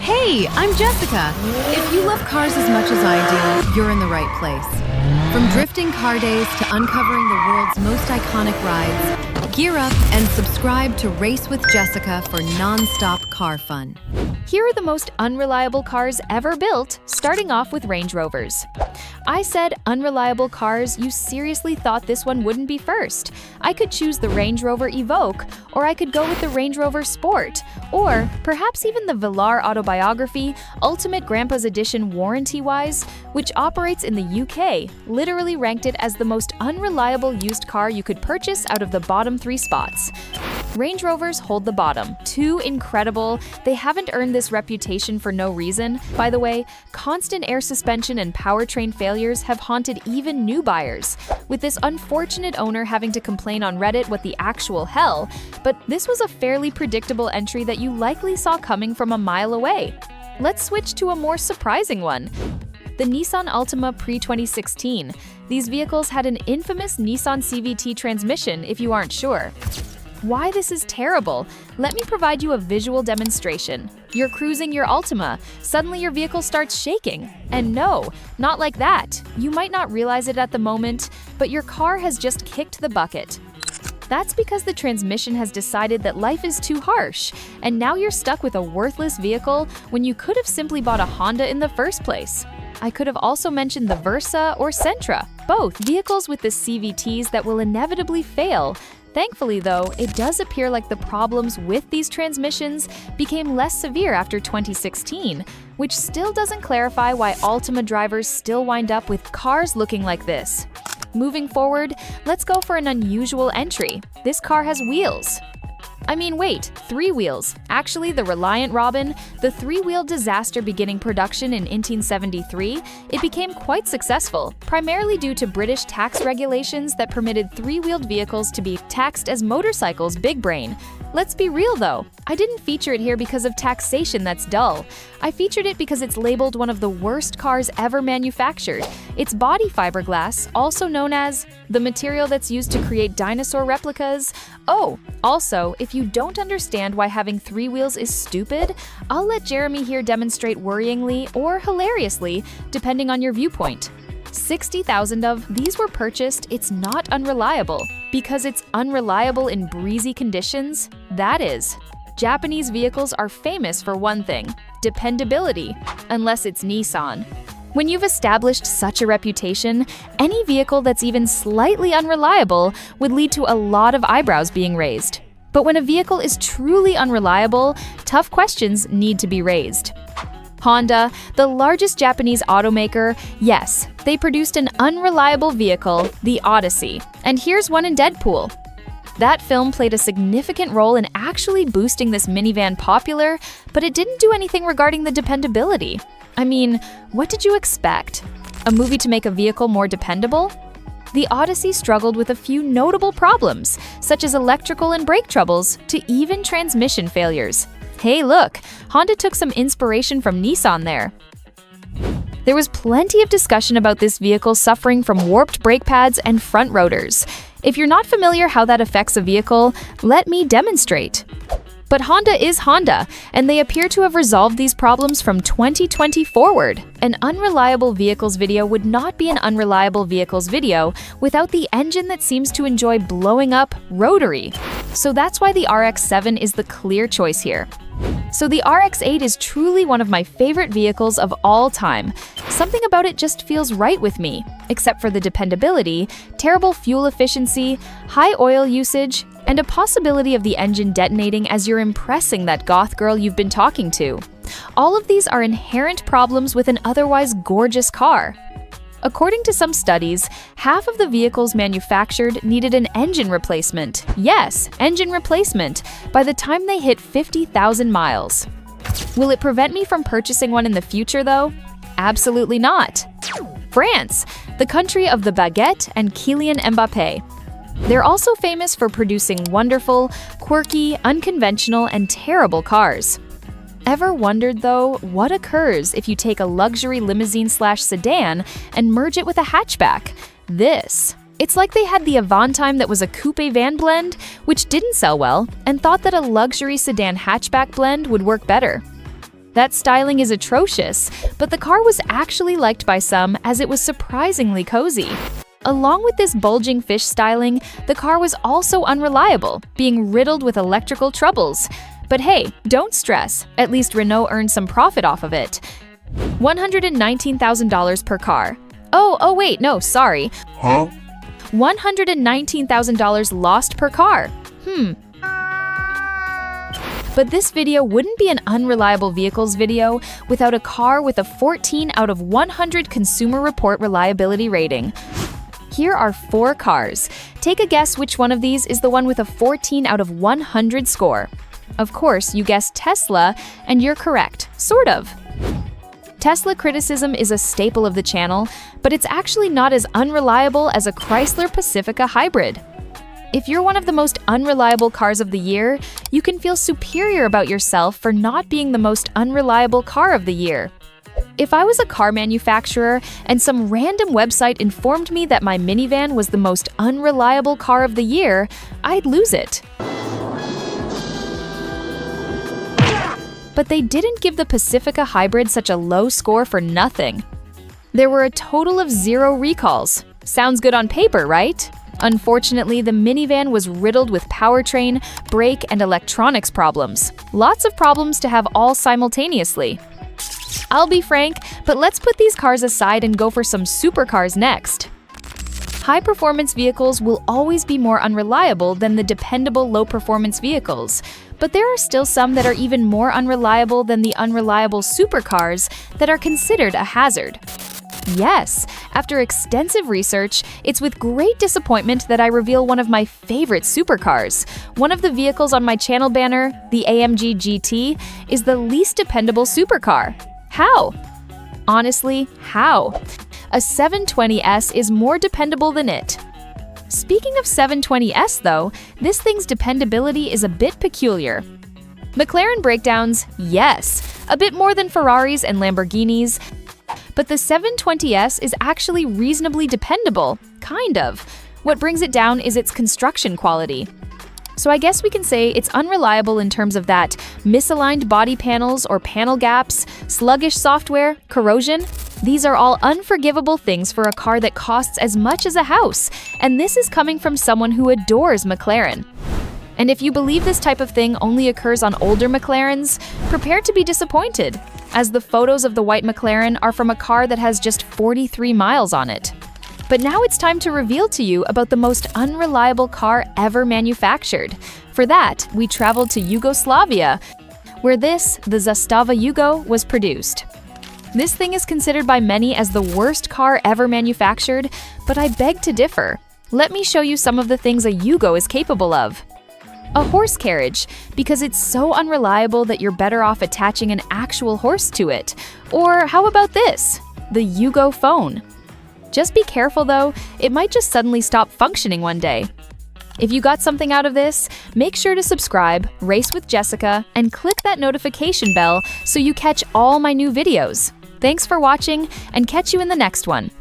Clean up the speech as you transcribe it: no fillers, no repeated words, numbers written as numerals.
Hey, I'm Jessica. If you love cars as much as I do, you're in the right place. From drifting car days to uncovering the world's most iconic rides, gear up and subscribe to Race with Jessica for non-stop car fun. Here are the most unreliable cars ever built, starting off with Range Rovers. I said unreliable cars, you seriously thought this one wouldn't be first. I could choose the Range Rover Evoque, or I could go with the Range Rover Sport, or perhaps even the Velar Autobiography Ultimate Grandpa's Edition warranty-wise, which operates in the UK, literally ranked it as the most unreliable used car you could purchase out of the bottom 3 spots. Range Rovers hold the bottom. Too incredible. They haven't earned this reputation for no reason. By the way, constant air suspension and powertrain failures have haunted even new buyers, with this unfortunate owner having to complain on Reddit what the actual hell, but this was a fairly predictable entry that you likely saw coming from a mile away. Let's switch to a more surprising one. The Nissan Altima pre-2016. These vehicles had an infamous Nissan CVT transmission, if you aren't sure. Why this is terrible? Let me provide you a visual demonstration. You're cruising your Altima. Suddenly your vehicle starts shaking. And no, not like that. You might not realize it at the moment, but your car has just kicked the bucket. That's because the transmission has decided that life is too harsh, and now you're stuck with a worthless vehicle when you could have simply bought a Honda in the first place. I could have also mentioned the Versa or Sentra, both vehicles with the CVTs that will inevitably fail. Thankfully, though, it does appear like the problems with these transmissions became less severe after 2016, which still doesn't clarify why Altima drivers still wind up with cars looking like this. Moving forward, let's go for an unusual entry. This car has wheels. I mean, wait, 3 wheels. Actually, the Reliant Robin, the 3-wheel disaster beginning production in 1873, it became quite successful, primarily due to British tax regulations that permitted 3-wheeled vehicles to be taxed as motorcycles big brain. Let's be real though, I didn't feature it here because of taxation that's dull. I featured it because it's labeled one of the worst cars ever manufactured. It's body fiberglass, also known as the material that's used to create dinosaur replicas. Oh, also, if you don't understand why having 3 wheels is stupid, I'll let Jeremy here demonstrate worryingly or hilariously, depending on your viewpoint. 60,000 of these were purchased. It's not unreliable. Because it's unreliable in breezy conditions, that is. Japanese vehicles are famous for one thing: dependability, unless it's Nissan. When you've established such a reputation, any vehicle that's even slightly unreliable would lead to a lot of eyebrows being raised. But when a vehicle is truly unreliable, tough questions need to be raised. Honda, the largest Japanese automaker, yes, they produced an unreliable vehicle, the Odyssey. And here's one in Deadpool. That film played a significant role in actually boosting this minivan popular, but it didn't do anything regarding the dependability. I mean, what did you expect? A movie to make a vehicle more dependable? The Odyssey struggled with a few notable problems, such as electrical and brake troubles, to even transmission failures. Hey look, Honda took some inspiration from Nissan there. There was plenty of discussion about this vehicle suffering from warped brake pads and front rotors. If you're not familiar how that affects a vehicle, let me demonstrate. But Honda is Honda, and they appear to have resolved these problems from 2020 forward. An unreliable vehicles video would not be an unreliable vehicles video without the engine that seems to enjoy blowing up rotary. So that's why the RX7 is the clear choice here. So the RX8 is truly one of my favorite vehicles of all time. Something about it just feels right with me, except for the dependability, terrible fuel efficiency, high oil usage, and a possibility of the engine detonating as you're impressing that goth girl you've been talking to. All of these are inherent problems with an otherwise gorgeous car. According to some studies, half of the vehicles manufactured needed an engine replacement. Yes, engine replacement, by the time they hit 50,000 miles. Will it prevent me from purchasing one in the future, though? Absolutely not. France, the country of the baguette and Kylian Mbappé. They're also famous for producing wonderful, quirky, unconventional, and terrible cars. Ever wondered, though, what occurs if you take a luxury limousine/sedan and merge it with a hatchback? This. It's like they had the Avantime that was a coupe van blend, which didn't sell well, and thought that a luxury sedan hatchback blend would work better. That styling is atrocious, but the car was actually liked by some as it was surprisingly cozy. Along with this bulging fish styling, the car was also unreliable, being riddled with electrical troubles. But hey, don't stress, at least Renault earned some profit off of it. $119,000 per car. Oh wait, no, sorry. Huh? $119,000 lost per car. But this video wouldn't be an unreliable vehicles video without a car with a 14 out of 100 Consumer Report reliability rating. Here are 4 cars. Take a guess which one of these is the one with a 14 out of 100 score. Of course, you guessed Tesla, and you're correct, sort of. Tesla criticism is a staple of the channel, but it's actually not as unreliable as a Chrysler Pacifica hybrid. If you're one of the most unreliable cars of the year, you can feel superior about yourself for not being the most unreliable car of the year. If I was a car manufacturer and some random website informed me that my minivan was the most unreliable car of the year, I'd lose it. But they didn't give the Pacifica hybrid such a low score for nothing. There were a total of 0 recalls. Sounds good on paper, right? Unfortunately, the minivan was riddled with powertrain, brake, and electronics problems. Lots of problems to have all simultaneously. I'll be frank, but let's put these cars aside and go for some supercars next. High-performance vehicles will always be more unreliable than the dependable low-performance vehicles, but there are still some that are even more unreliable than the unreliable supercars that are considered a hazard. Yes, after extensive research, it's with great disappointment that I reveal one of my favorite supercars. One of the vehicles on my channel banner, the AMG GT, is the least dependable supercar. How? Honestly, how? A 720S is more dependable than it. Speaking of 720S though, this thing's dependability is a bit peculiar. McLaren breakdowns, yes, a bit more than Ferraris and Lamborghinis, but the 720S is actually reasonably dependable, kind of. What brings it down is its construction quality. So I guess we can say it's unreliable in terms of that misaligned body panels or panel gaps, sluggish software, corrosion. These are all unforgivable things for a car that costs as much as a house, and this is coming from someone who adores McLaren. And if you believe this type of thing only occurs on older McLarens, prepare to be disappointed, as the photos of the white McLaren are from a car that has just 43 miles on it. But now it's time to reveal to you about the most unreliable car ever manufactured. For that, we traveled to Yugoslavia, where the Zastava Yugo was produced. This thing is considered by many as the worst car ever manufactured, but I beg to differ. Let me show you some of the things a Yugo is capable of. A horse carriage, because it's so unreliable that you're better off attaching an actual horse to it. Or how about this? The Yugo phone. Just be careful though, it might just suddenly stop functioning one day. If you got something out of this, make sure to subscribe, race with Jessica, and click that notification bell so you catch all my new videos. Thanks for watching, and catch you in the next one.